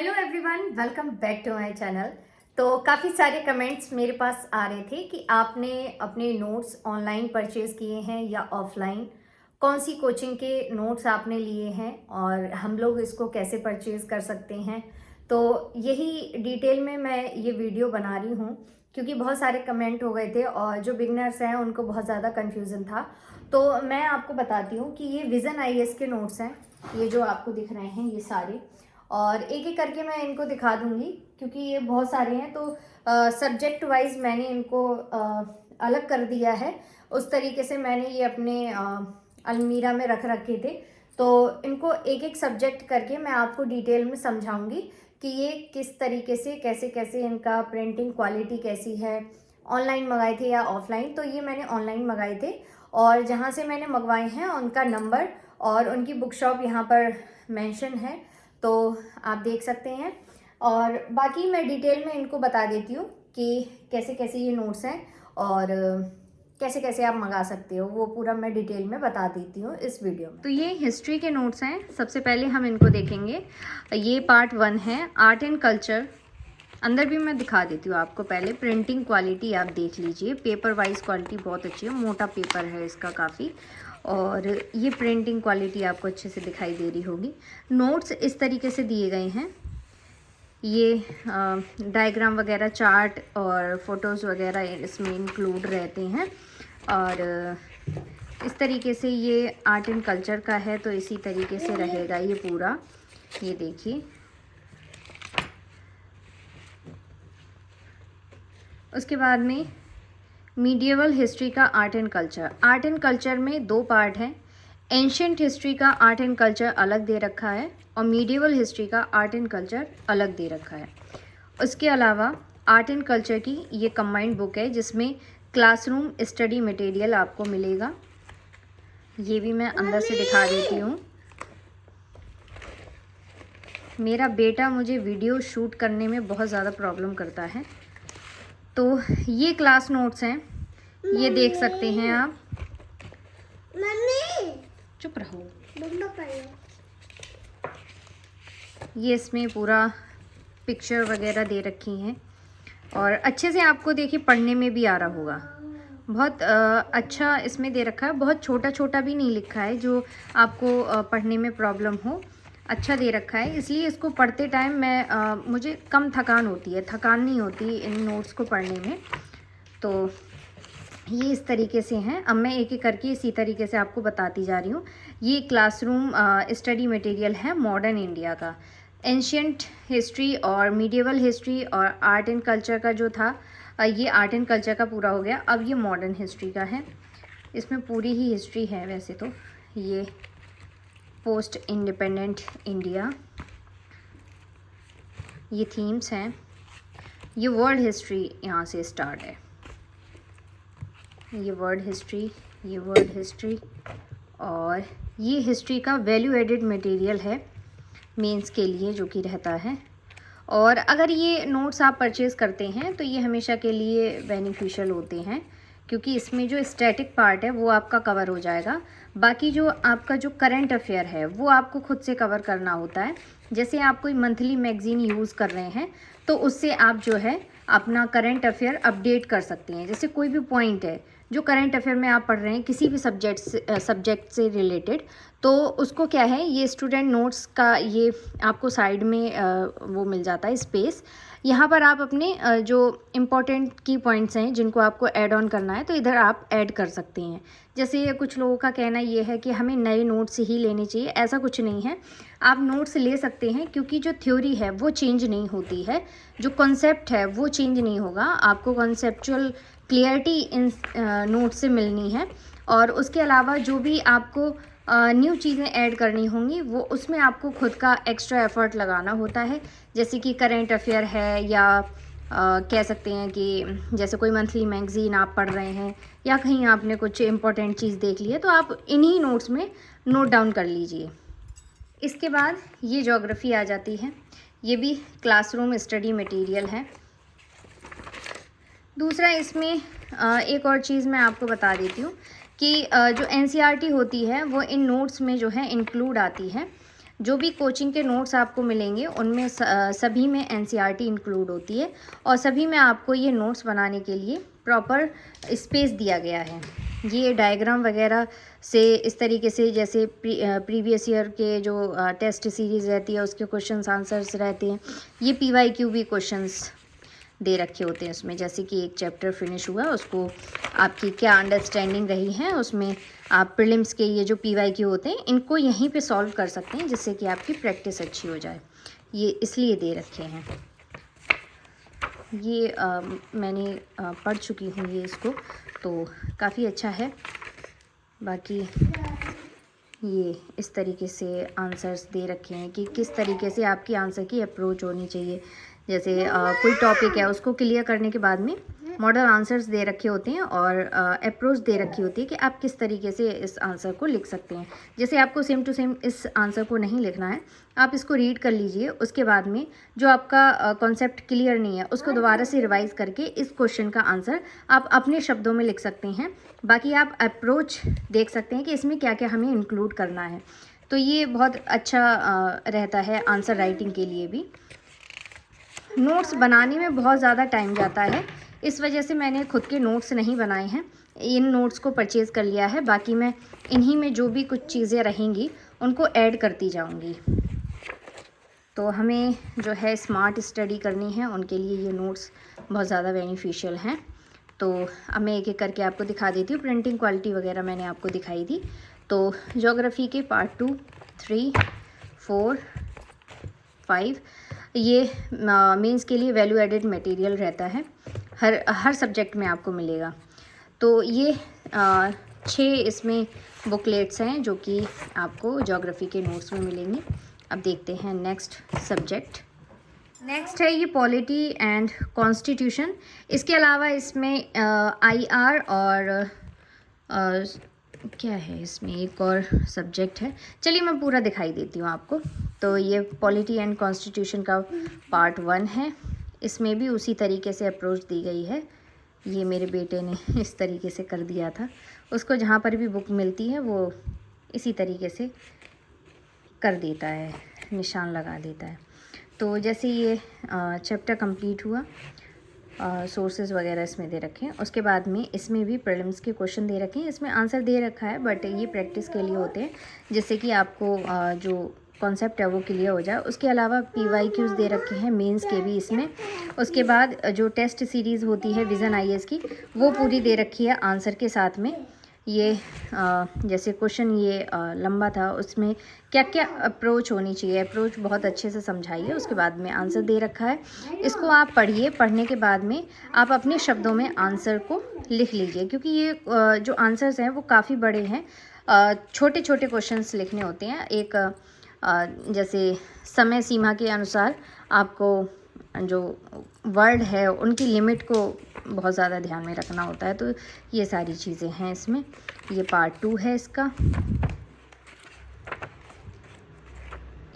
Hello everyone, welcome back to my channel. तो काफ़ी सारे कमेंट्स मेरे पास आ रहे थे कि आपने अपने नोट्स ऑनलाइन परचेज़ किए हैं या ऑफलाइन, कौन सी कोचिंग के नोट्स आपने लिए हैं और हम लोग इसको कैसे परचेज़ कर सकते हैं। तो यही डिटेल में मैं ये वीडियो बना रही हूँ क्योंकि बहुत सारे कमेंट हो गए थे और जो बिगनर्स हैं उनको बहुत ज़्यादा कन्फ्यूज़न था। तो मैं आपको बताती हूँ कि ये विज़न आईएएस के नोट्स हैं, ये जो आपको दिख रहे हैं ये सारे, और एक एक करके मैं इनको दिखा दूंगी क्योंकि ये बहुत सारे हैं। तो सब्जेक्ट वाइज मैंने इनको अलग कर दिया है। उस तरीके से मैंने ये अपने अलमीरा में रख रखे थे। तो इनको एक एक सब्जेक्ट करके मैं आपको डिटेल में समझाऊंगी कि ये किस तरीके से कैसे कैसे इनका प्रिंटिंग क्वालिटी कैसी है। ऑनलाइन मंगाए थे या ऑफलाइन, तो ये मैंने ऑनलाइन मंगाए थे और जहाँ से मैंने मंगवाए हैं उनका नंबर और उनकी बुक शॉप यहाँ पर मेंशन है, तो आप देख सकते हैं। और बाकी मैं डिटेल में इनको बता देती हूँ कि कैसे कैसे ये नोट्स हैं और कैसे कैसे आप मंगा सकते हो, वो पूरा मैं डिटेल में बता देती हूँ इस वीडियो में। तो ये हिस्ट्री के नोट्स हैं। सबसे पहले हम इनको देखेंगे। ये पार्ट 1 है, आर्ट एंड कल्चर। अंदर भी मैं दिखा देती हूँ आपको। पहले प्रिंटिंग क्वालिटी आप देख लीजिए, पेपर वाइज क्वालिटी बहुत अच्छी है, मोटा पेपर है इसका काफ़ी, और ये प्रिंटिंग क्वालिटी आपको अच्छे से दिखाई दे रही होगी। नोट्स इस तरीके से दिए गए हैं, ये डायग्राम वगैरह, चार्ट और फोटोज़ वगैरह इसमें इंक्लूड रहते हैं। और इस तरीके से ये आर्ट एंड कल्चर का है, तो इसी तरीके से रहेगा ये पूरा। ये देखिए, उसके बाद में मीडिएवल हिस्ट्री का art and culture. Art and culture में 2 पार्ट हैं। एंशिएंट हिस्ट्री का आर्ट एंड कल्चर अलग दे रखा है और मीडिएवल हिस्ट्री का आर्ट एंड कल्चर अलग दे रखा है। उसके अलावा आर्ट एंड कल्चर की ये कंबाइंड बुक है जिसमें क्लासरूम स्टडी मटेरियल आपको मिलेगा। ये भी मैं अंदर से दिखा देती हूँ। मेरा बेटा मुझे वीडियो शूट करने में बहुत ज़्यादा प्रॉब्लम करता है। तो ये क्लास नोट्स हैं, ये देख सकते हैं आप। चुप रहो। ये इसमें पूरा पिक्चर वगैरह दे रखी हैं और अच्छे से आपको देखिए पढ़ने में भी आ रहा होगा। बहुत अच्छा इसमें दे रखा है, बहुत छोटा छोटा भी नहीं लिखा है जो आपको पढ़ने में प्रॉब्लम हो। अच्छा दे रखा है, इसलिए इसको पढ़ते टाइम मुझे कम थकान होती है, थकान नहीं होती इन नोट्स को पढ़ने में। तो ये इस तरीके से हैं। अब मैं एक एक करके इसी तरीके से आपको बताती जा रही हूँ। ये क्लासरूम स्टडी मटेरियल है मॉडर्न इंडिया का। एंशिएंट हिस्ट्री और मीडिएवल हिस्ट्री और आर्ट एंड कल्चर का जो था, ये आर्ट एंड कल्चर का पूरा हो गया। अब ये मॉडर्न हिस्ट्री का है, इसमें पूरी ही हिस्ट्री है वैसे तो। ये पोस्ट इंडिपेंडेंट इंडिया, ये थीम्स हैं। ये वर्ल्ड हिस्ट्री यहाँ से स्टार्ट है, ये वर्ल्ड हिस्ट्री, ये वर्ल्ड हिस्ट्री, और ये हिस्ट्री का वैल्यू एडेड मटेरियल है मेंस के लिए जो कि रहता है। और अगर ये नोट्स आप परचेज़ करते हैं तो ये हमेशा के लिए बेनिफिशियल होते हैं क्योंकि इसमें जो स्टैटिक पार्ट है वो आपका कवर हो जाएगा। बाकी जो आपका जो करंट अफेयर है वो आपको खुद से कवर करना होता है। जैसे आप कोई मंथली मैगज़ीन यूज़ कर रहे हैं तो उससे आप जो है अपना करंट अफेयर अपडेट कर सकते हैं। जैसे कोई भी पॉइंट है जो करंट अफेयर में आप पढ़ रहे हैं किसी भी सब्जेक्ट से रिलेटेड, तो उसको क्या है, ये स्टूडेंट नोट्स का ये आपको साइड में वो मिल जाता है स्पेस। यहाँ पर आप अपने जो इम्पोर्टेंट की पॉइंट्स हैं जिनको आपको ऐड ऑन करना है तो इधर आप ऐड कर सकते हैं। जैसे कुछ लोगों का कहना ये है कि हमें नए नोट्स ही लेने चाहिए, ऐसा कुछ नहीं है। आप नोट्स ले सकते हैं क्योंकि जो थ्योरी है वो चेंज नहीं होती है, जो कॉन्सेप्ट है वो चेंज नहीं होगा। आपको कॉन्सेप्चुअल क्लियरिटी इन नोट से मिलनी है और उसके अलावा जो भी आपको न्यू चीज़ें ऐड करनी होंगी वो उसमें आपको खुद का एक्स्ट्रा एफर्ट लगाना होता है। जैसे कि करेंट अफेयर है या कह सकते हैं कि जैसे कोई मंथली मैगज़ीन आप पढ़ रहे हैं या कहीं आपने कुछ इम्पोर्टेंट चीज़ देख ली है तो आप इन्हीं नोट्स में नोट डाउन कर लीजिए। इसके बाद ये ज्योग्राफी आ जाती है, ये भी क्लासरूम स्टडी मटेरियल है। दूसरा इसमें एक और चीज़ मैं आपको बता देती हूँ कि जो एनसीईआरटी होती है वो इन नोट्स में जो है इंक्लूड आती है। जो भी कोचिंग के नोट्स आपको मिलेंगे उनमें सभी में एनसीईआरटी इंक्लूड होती है और सभी में आपको ये नोट्स बनाने के लिए प्रॉपर स्पेस दिया गया है। ये डायग्राम वगैरह से इस तरीके से जैसे प्रीवियस ईयर के जो टेस्ट सीरीज़ रहती है उसके क्वेश्चंस आंसर्स रहते हैं, ये PYQ भी क्वेश्चंस दे रखे होते हैं उसमें। जैसे कि एक चैप्टर फिनिश हुआ, उसको आपकी क्या अंडरस्टैंडिंग रही है, उसमें आप प्रीलिम्स के ये जो PYQ होते हैं इनको यहीं पे सॉल्व कर सकते हैं, जिससे कि आपकी प्रैक्टिस अच्छी हो जाए। ये इसलिए दे रखे हैं। ये मैंने पढ़ चुकी हूँ ये इसको, तो काफ़ी अच्छा है। बाकी ये इस तरीके से आंसर्स दे रखे हैं कि किस तरीके से आपकी आंसर की अप्रोच होनी चाहिए। जैसे कोई टॉपिक है उसको क्लियर करने के बाद में मॉडल आंसर्स दे रखे होते हैं और अप्रोच दे रखी होती है कि आप किस तरीके से इस आंसर को लिख सकते हैं। जैसे आपको सेम टू सेम इस आंसर को नहीं लिखना है, आप इसको रीड कर लीजिए, उसके बाद में जो आपका कॉन्सेप्ट क्लियर नहीं है उसको दोबारा से रिवाइज़ करके इस क्वेश्चन का आंसर आप अपने शब्दों में लिख सकते हैं। बाकी आप अप्रोच देख सकते हैं कि इसमें क्या क्या हमें इंक्लूड करना है। तो ये बहुत अच्छा रहता है आंसर राइटिंग के लिए भी। नोट्स बनाने में बहुत ज़्यादा टाइम जाता है, इस वजह से मैंने खुद के नोट्स नहीं बनाए हैं, इन नोट्स को परचेज़ कर लिया है। बाकी मैं इन्हीं में जो भी कुछ चीज़ें रहेंगी उनको ऐड करती जाऊंगी। तो हमें जो है स्मार्ट स्टडी करनी है, उनके लिए ये नोट्स बहुत ज़्यादा बेनिफिशियल हैं। तो अब मैं एक एक करके आपको दिखा देती हूँ। प्रिंटिंग क्वालिटी वगैरह मैंने आपको दिखाई थी। तो ज्योग्राफी के पार्ट 2, 3, 4, 5 ये मेंस के लिए वैल्यू एडेड मटेरियल रहता है, हर सब्जेक्ट में आपको मिलेगा। तो ये 6 इसमें बुकलेट्स हैं जो कि आपको ज्योग्राफी के नोट्स में मिलेंगे। अब देखते हैं नेक्स्ट सब्जेक्ट। नेक्स्ट है ये पॉलिटी एंड कॉन्स्टिट्यूशन। इसके अलावा इसमें IR और क्या है, इसमें एक और सब्जेक्ट है। चलिए मैं पूरा दिखाई देती हूँ आपको। तो ये पॉलिटी एंड कॉन्स्टिट्यूशन का पार्ट 1 है। इसमें भी उसी तरीके से अप्रोच दी गई है। ये मेरे बेटे ने इस तरीके से कर दिया था, उसको जहाँ पर भी बुक मिलती है वो इसी तरीके से कर देता है, निशान लगा देता है। तो जैसे ये चैप्टर कंप्लीट हुआ, सोर्सेज वगैरह इसमें दे रखे हैं। उसके बाद में इसमें भी प्रीलिम्स के क्वेश्चन दे रखे हैं, इसमें आंसर दे रखा है, बट ये प्रैक्टिस के लिए होते हैं, जिससे कि आपको जो कॉन्सेप्ट है वो क्लियर हो जाए। उसके अलावा PYQs दे रखे हैं मेंस के भी इसमें। उसके बाद जो टेस्ट सीरीज़ होती है विज़न IAS की, वो पूरी दे रखी है आंसर के साथ में। ये जैसे क्वेश्चन ये लंबा था, उसमें क्या क्या अप्रोच होनी चाहिए, अप्रोच बहुत अच्छे से समझाइए। उसके बाद में आंसर दे रखा है, इसको आप पढ़िए। पढ़ने के बाद में आप अपने शब्दों में आंसर को लिख लीजिए, क्योंकि ये जो आंसर्स हैं वो काफ़ी बड़े हैं। छोटे छोटे क्वेश्चंस लिखने होते हैं। एक जैसे समय सीमा के अनुसार आपको जो वर्ड है उनकी लिमिट को बहुत ज़्यादा ध्यान में रखना होता है। तो ये सारी चीज़ें हैं इसमें। ये पार्ट 2 है इसका।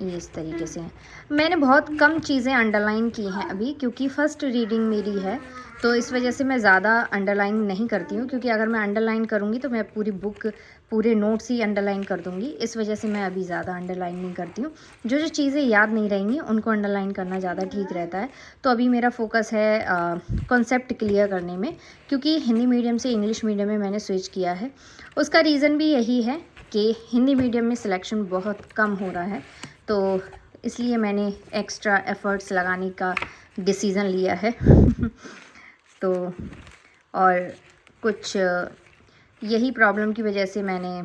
ये इस तरीके से है। मैंने बहुत कम चीज़ें अंडरलाइन की हैं अभी, क्योंकि फ़र्स्ट रीडिंग मेरी है, तो इस वजह से मैं ज़्यादा अंडरलाइन नहीं करती हूँ, क्योंकि अगर मैं अंडरलाइन करूँगी तो मैं पूरी बुक, पूरे नोट्स ही अंडरलाइन कर दूँगी। इस वजह से मैं अभी ज़्यादा अंडरलाइन नहीं करती हूँ। जो जो चीज़ें याद नहीं रहेंगी उनको अंडरलाइन करना ज़्यादा ठीक रहता है। तो अभी मेरा फोकस है कॉन्सेप्ट क्लियर करने में, क्योंकि हिंदी मीडियम से इंग्लिश मीडियम में मैंने स्विच किया है। उसका रीज़न भी यही है कि हिंदी मीडियम में सिलेक्शन बहुत कम हो रहा है, तो इसलिए मैंने एक्स्ट्रा एफ़र्ट्स लगाने का डिसीज़न लिया है। तो और कुछ यही प्रॉब्लम की वजह से मैंने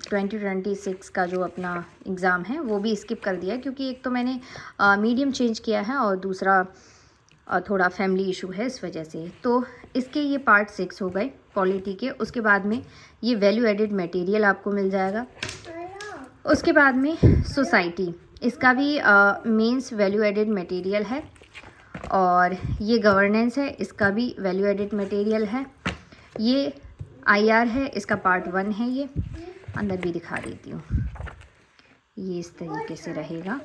2026 का जो अपना एग्ज़ाम है वो भी स्किप कर दिया, क्योंकि एक तो मैंने मीडियम चेंज किया है और दूसरा थोड़ा फैमिली इशू है, इस वजह से। तो इसके ये पार्ट 6 हो गए पॉलिटी के। उसके बाद में ये वैल्यू एडेड मटेरियल आपको मिल जाएगा। उसके बाद में सोसाइटी, इसका भी मेंस वैल्यू एडेड मटेरियल है। और ये गवर्नेंस है, इसका भी वैल्यू एडेड मटेरियल है। ये IR है, इसका पार्ट 1 है। ये अंदर भी दिखा देती हूँ। ये इस तरीके से रहेगा,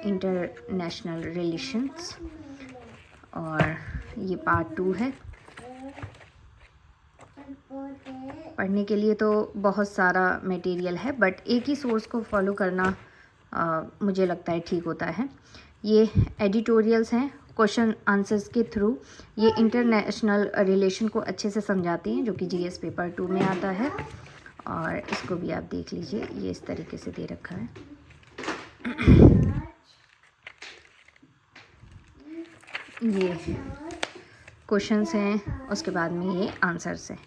इंटरनेशनल रिलेशंस। और ये पार्ट 2 है। पढ़ने के लिए तो बहुत सारा मटेरियल है, बट एक ही सोर्स को फॉलो करना मुझे लगता है ठीक होता है। ये एडिटोरियल्स हैं क्वेश्चन आंसर्स के थ्रू। ये इंटरनेशनल रिलेशन को अच्छे से समझाती हैं, जो कि जीएस पेपर 2 में आता है। और इसको भी आप देख लीजिए, ये इस तरीके से दे रखा है। ये क्वेश्चंस हैं, उसके बाद में ये आंसर्स हैं।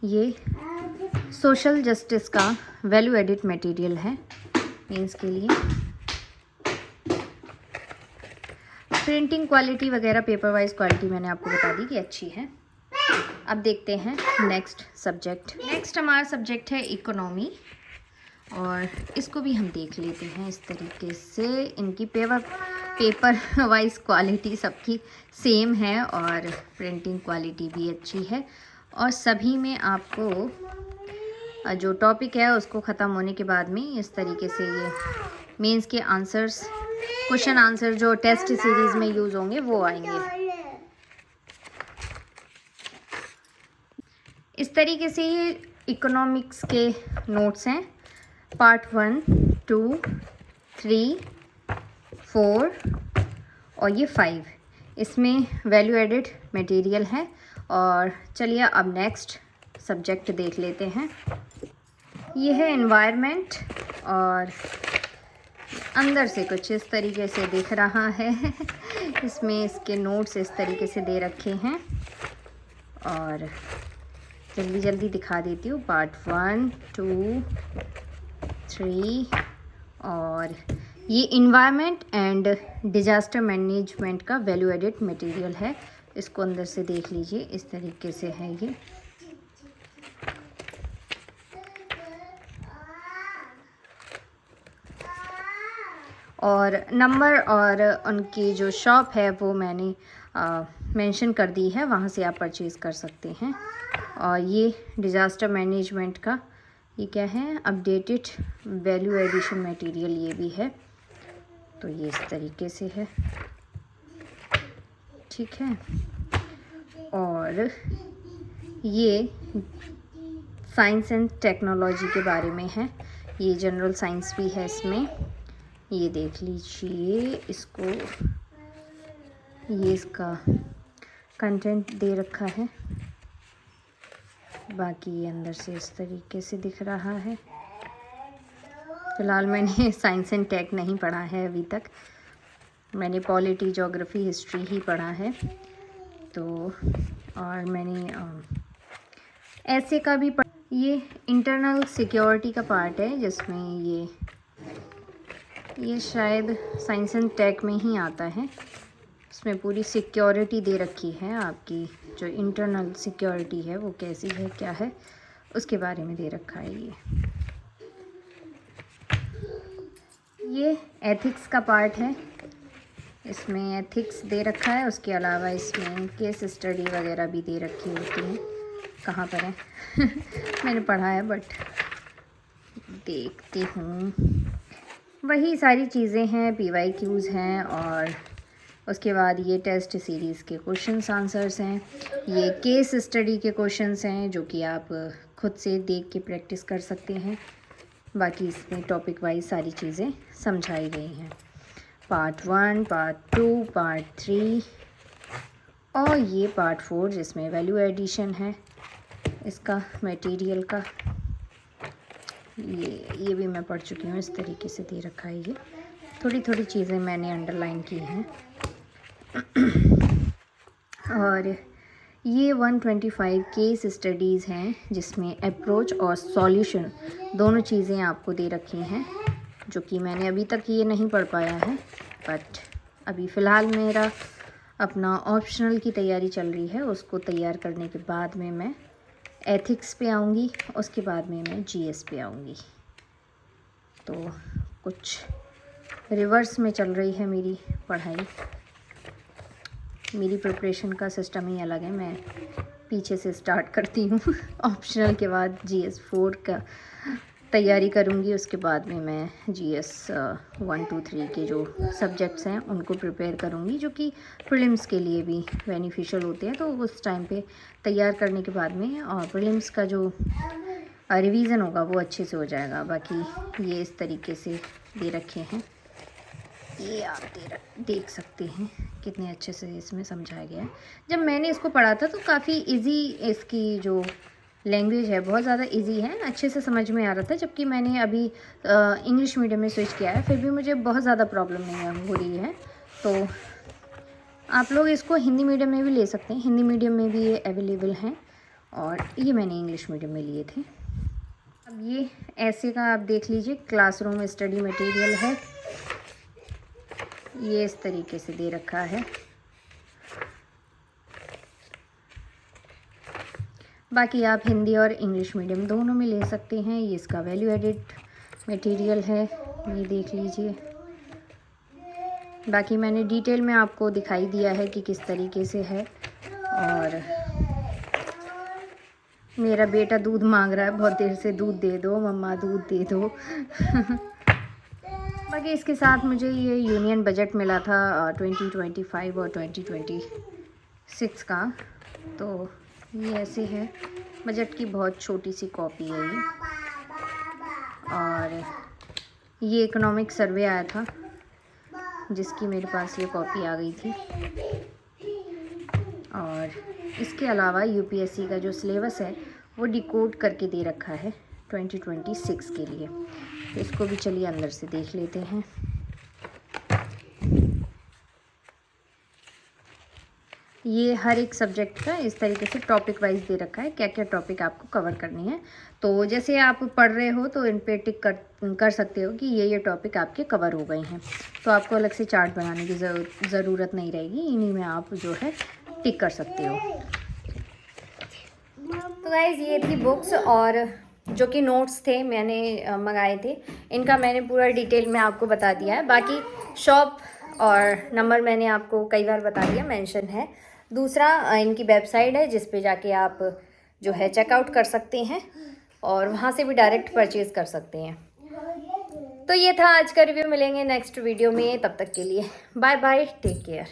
ये सोशल जस्टिस का वैल्यू एडिट मटेरियल है मीन्स के लिए। प्रिंटिंग क्वालिटी वगैरह, पेपर वाइज क्वालिटी मैंने आपको बता दी कि अच्छी है। अब देखते हैं नेक्स्ट सब्जेक्ट। नेक्स्ट हमारा सब्जेक्ट है इकोनॉमी, और इसको भी हम देख लेते हैं इस तरीके से। इनकी पेपर वाइज क्वालिटी सबकी सेम है और प्रिंटिंग क्वालिटी भी अच्छी है, और सभी में आपको जो टॉपिक है उसको ख़त्म होने के बाद में इस तरीके से ये मेंस के आंसर्स, क्वेश्चन आंसर जो टेस्ट सीरीज़ में यूज़ होंगे वो आएंगे। इस तरीके से ये इकोनॉमिक्स के नोट्स हैं, पार्ट 1, 2, 3, 4 और ये 5। इसमें वैल्यू एडिड मटेरियल है। और चलिए अब नेक्स्ट सब्जेक्ट देख लेते हैं। ये है एनवायरनमेंट, और अंदर से कुछ इस तरीके से दिख रहा है। इसमें इसके नोट्स इस तरीके से दे रखे हैं, और जल्दी जल्दी दिखा देती हूँ। पार्ट 1, 2, 3 और ये इन्वायरमेंट एंड डिजास्टर मैनेजमेंट का वैल्यू एडिड मटेरियल है। इसको अंदर से देख लीजिए, इस तरीके से है ये। और नंबर और उनकी जो शॉप है वो मैंने मेंशन कर दी है, वहाँ से आप परचेज़ कर सकते हैं। और ये डिज़ास्टर मैनेजमेंट का ये क्या है, अपडेटेड वैल्यू एडिशन मटेरियल ये भी है। तो ये इस तरीके से है, ठीक है। और ये साइंस एंड टेक्नोलॉजी के बारे में है, ये जनरल साइंस भी है इसमें। ये देख लीजिए इसको, ये इसका कंटेंट दे रखा है। बाकी ये अंदर से इस तरीके से दिख रहा है। फ़िलहाल मैंने साइंस एंड टेक नहीं पढ़ा है अभी तक, मैंने पॉलिटी, ज्योग्राफी, हिस्ट्री ही पढ़ा है। तो और मैंने ऐसे का भी ये इंटरनल सिक्योरिटी का पार्ट है, जिसमें ये शायद साइंस एंड टेक में ही आता है। इसमें पूरी सिक्योरिटी दे रखी है, आपकी जो इंटरनल सिक्योरिटी है वो कैसी है, क्या है, उसके बारे में दे रखा है। ये एथिक्स का पार्ट है, इसमें एथिक्स दे रखा है। उसके अलावा इसमें केस स्टडी वगैरह भी दे रखी होती हैं। कहाँ पर है मैंने पढ़ा है बट देखती हूँ। वही सारी चीज़ें हैं, PYQs हैं, और उसके बाद ये टेस्ट सीरीज़ के क्वेश्चंस आंसर्स हैं। ये केस स्टडी के क्वेश्चंस हैं जो कि आप खुद से देख के प्रैक्टिस कर सकते हैं। बाकी इसमें टॉपिक वाइज सारी चीज़ें समझाई गई हैं। पार्ट 1, पार्ट 2, पार्ट 3 और ये पार्ट 4 जिसमें वैल्यू एडिशन है इसका मटेरियल का। ये भी मैं पढ़ चुकी हूँ, इस तरीके से दे रखा है। ये थोड़ी थोड़ी चीज़ें मैंने अंडरलाइन की हैं। और ये 125 केस स्टडीज़ हैं जिसमें अप्रोच और सॉल्यूशन दोनों चीज़ें आपको दे रखी हैं, जो कि मैंने अभी तक ये नहीं पढ़ पाया है। बट अभी फ़िलहाल मेरा अपना ऑप्शनल की तैयारी चल रही है, उसको तैयार करने के बाद में मैं एथिक्स पे आऊँगी, उसके बाद में मैं GS पे आऊँगी। तो कुछ रिवर्स में चल रही है मेरी पढ़ाई। मेरी प्रिपरेशन का सिस्टम ही अलग है, मैं पीछे से स्टार्ट करती हूँ ऑप्शनल के बाद GS 4 का तैयारी करूँगी, उसके बाद में मैं GS 1 2 3 के जो सब्जेक्ट्स हैं उनको प्रिपेयर करूँगी, जो कि प्रीलिम्स के लिए भी बेनिफिशियल होते हैं। तो उस टाइम पे तैयार करने के बाद में और प्रीलिम्स का जो रिवीजन होगा वो अच्छे से हो जाएगा। बाकी ये इस तरीके से दे रखे हैं, ये आप देख सकते हैं कितने अच्छे से इसमें समझाया गया है। जब मैंने इसको पढ़ा था तो काफ़ी इजी इसकी जो लैंग्वेज है बहुत ज़्यादा इजी है, अच्छे से समझ में आ रहा था। जबकि मैंने अभी इंग्लिश मीडियम में स्विच किया है, फिर भी मुझे बहुत ज़्यादा प्रॉब्लम नहीं हो रही है। तो आप लोग इसको हिंदी मीडियम में भी ले सकते हैं, हिंदी मीडियम में भी ये अवेलेबल हैं, और ये मैंने इंग्लिश मीडियम में लिए थे। अब ये ऐसे का आप देख लीजिए, क्लासरूम स्टडी मटेरियल है, ये इस तरीके से दे रखा है। बाकी आप हिंदी और इंग्लिश मीडियम दोनों में ले सकते हैं। ये इसका वैल्यू एडिड मटेरियल है, ये देख लीजिए। बाकी मैंने डिटेल में आपको दिखाई दिया है कि किस तरीके से है। और मेरा बेटा दूध मांग रहा है बहुत देर से, दूध दे दो मम्मा, दूध दे दो। बाकी इसके साथ मुझे ये यूनियन बजट मिला था 2025 और 2026 का। तो ये ऐसे है, बजट की बहुत छोटी सी कॉपी है ये। और ये इकोनॉमिक सर्वे आया था जिसकी मेरे पास ये कॉपी आ गई थी। और इसके अलावा UPSC का जो सिलेबस है वो डिकोड करके दे रखा है 2026 के लिए। तो इसको भी चलिए अंदर से देख लेते हैं। ये हर एक सब्जेक्ट का इस तरीके से टॉपिक वाइज दे रखा है, क्या क्या टॉपिक आपको कवर करनी है। तो जैसे आप पढ़ रहे हो तो इन पे टिक कर सकते हो कि ये टॉपिक आपके कवर हो गए हैं। तो आपको अलग से चार्ट बनाने की ज़रूरत नहीं रहेगी, इन्हीं में आप जो है टिक कर सकते हो। तो गाइज़ ये थी बुक्स, और जो कि नोट्स थे मैंने मंगाए थे, इनका मैंने पूरा डिटेल में आपको बता दिया है। बाकी शॉप और नंबर मैंने आपको कई बार बता दिया, मेंशन है। दूसरा इनकी वेबसाइट है जिस पे जाके आप जो है चेकआउट कर सकते हैं और वहाँ से भी डायरेक्ट परचेज़ कर सकते हैं। तो ये था आज का रिव्यू, मिलेंगे नेक्स्ट वीडियो में, तब तक के लिए बाय बाय, टेक केयर।